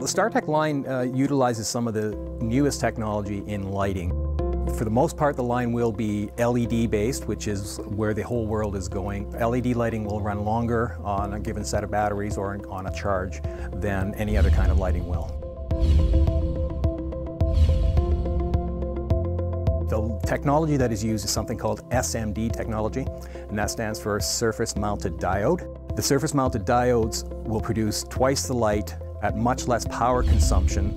The STARTECH line utilizes some of the newest technology in lighting. For the most part, the line will be LED based, which is where the whole world is going. LED lighting will run longer on a given set of batteries or on a charge than any other kind of lighting will. The technology that is used is something called SMD technology, and that stands for Surface Mounted Diode. The surface mounted diodes will produce twice the light at much less power consumption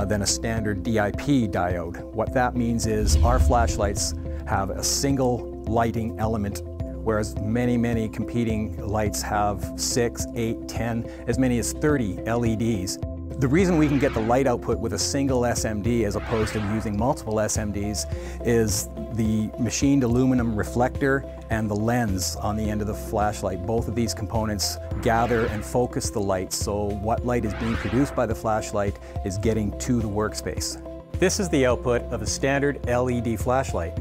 than a standard DIP diode. What that means is our flashlights have a single lighting element, whereas many competing lights have 6, 8, 10, as many as 30 LEDs. The reason we can get the light output with a single SMD as opposed to using multiple SMDs is the machined aluminum reflector and the lens on the end of the flashlight. Both of these components gather and focus the light, so what light is being produced by the flashlight is getting to the workspace. This is the output of a standard LED flashlight,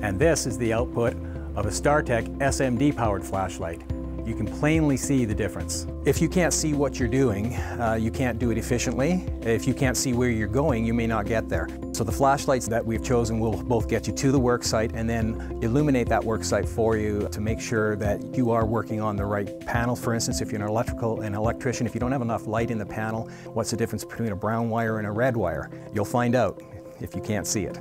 and this is the output of a STARTECH SMD powered flashlight. You can plainly see the difference. If you can't see what you're doing, you can't do it efficiently. If you can't see where you're going, you may not get there. So the flashlights that we've chosen will both get you to the work site and then illuminate that work site for you to make sure that you are working on the right panel. For instance, if you're an electrician, if you don't have enough light in the panel, what's the difference between a brown wire and a red wire? You'll find out if you can't see it.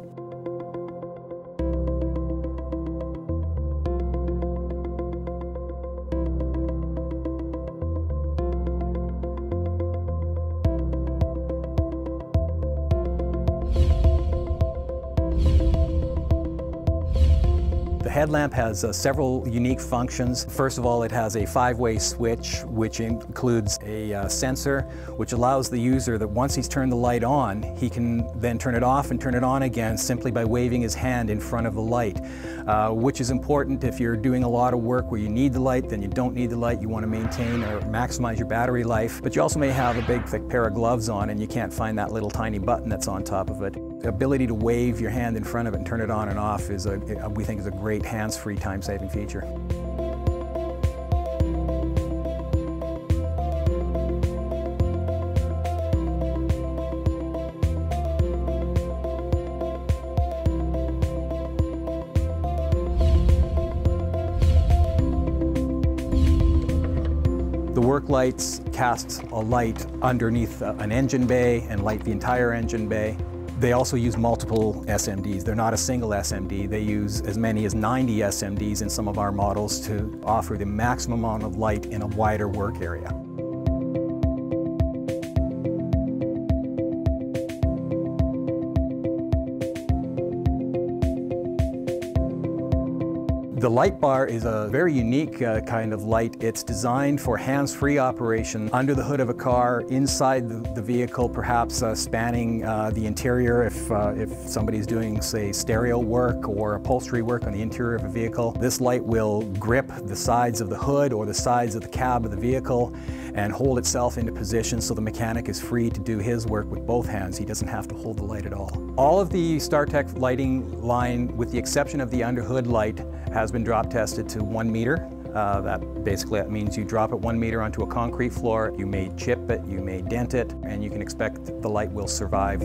The headlamp has several unique functions. First of all, it has a 5-way switch, which includes a sensor, which allows the user that once he's turned the light on, he can then turn it off and turn it on again simply by waving his hand in front of the light, which is important if you're doing a lot of work where you need the light, then you don't need the light, you want to maintain or maximize your battery life. But you also may have a big thick pair of gloves on and you can't find that little tiny button that's on top of it. The ability to wave your hand in front of it and turn it on and off is we think is a great hands-free time-saving feature. The work lights cast a light underneath an engine bay and light the entire engine bay. They also use multiple SMDs. They're not a single SMD. They use as many as 90 SMDs in some of our models to offer the maximum amount of light in a wider work area. The light bar is a very unique kind of light. It's designed for hands-free operation under the hood of a car, inside the vehicle, perhaps spanning the interior if somebody's doing, say, stereo work or upholstery work on the interior of a vehicle. This light will grip the sides of the hood or the sides of the cab of the vehicle and hold itself into position so the mechanic is free to do his work with both hands. He doesn't have to hold the light at all. All of the STARTECH lighting line, with the exception of the underhood light, has been drop tested to 1 meter. That means you drop it 1 meter onto a concrete floor. You may chip it, you may dent it, and you can expect the light will survive.